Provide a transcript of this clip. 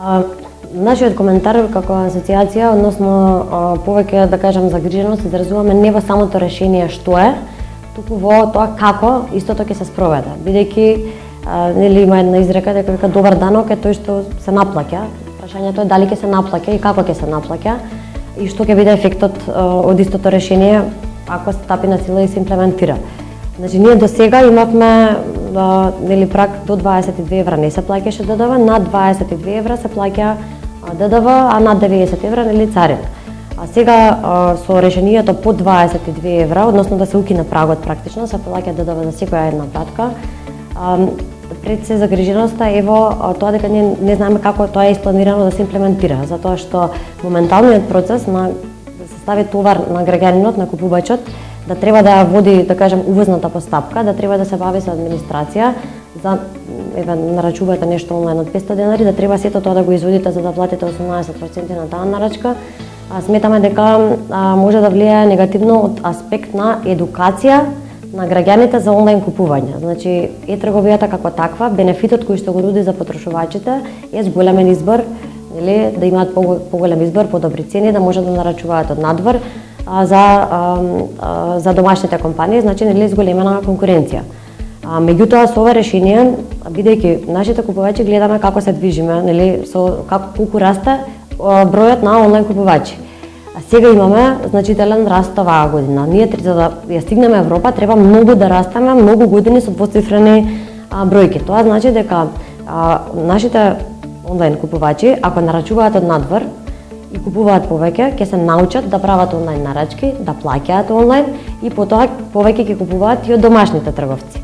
Нашиот коментар како асоциација, односно повеќе да кажам загриженост, изразуваме не во самото решение што е, туку во тоа како истото ќе се спроведе, бидејќи нели има една изрека дека вика добар данок е тој што се наплаќа. Прашањето е дали ќе се наплаќа и како ќе се наплаќа и што ќе биде ефектот од истото решение ако стапи на сила и се имплементира. Значи ние до сега имавме нели прак до 22 евра не се плаќаше ДДВ, над 22 евра се плаќа ДДВ, а над 90 евра нели царина. А сега со решението по 22 евра, односно да се укине прагот практично, се плаќа ДДВ за секоја една пратка. Пред се загриженоста е во тоа дека ние не знаеме како тоа е испланирано да се имплементира, затоа што моменталниот процес на да се стави товар на граѓанинот, на купувачот, да треба да ја води, да кажем, увозната постапка, да треба да се бави со администрација, за нарачувате нешто онлайн од 500 денари, да треба сето тоа да го изводите за да платите 18% на таа нарачка. Сметаме дека може да влијае негативно од аспект на едукација на граѓаните за онлайн купување. Значи, трговијата како таква, бенефитот кој што го нуди за потрошувачите е зголемен избор, нели, да имаат поголем избор, подобри цени, да може да нарачуваат од надвор, за домашните компании, значи нели зголемена конкуренција. Меѓутоа со ова решение, бидејќи нашите купувачи гледаме како се движиме, нели, со колку расте бројот на онлайн купувачи. Сега имаме значителен раст оваа година. Ние за да ја стигнеме Европа треба многу да растеме, многу години со двоцифрени бројки. Тоа значи дека нашите онлайн купувачи, ако нарачуваат од надвор и купуваат повеќе, ќе се научат да прават онлайн нарачки, да плаќаат онлайн и потоа повеќе ќе купуваат и од домашните трговци.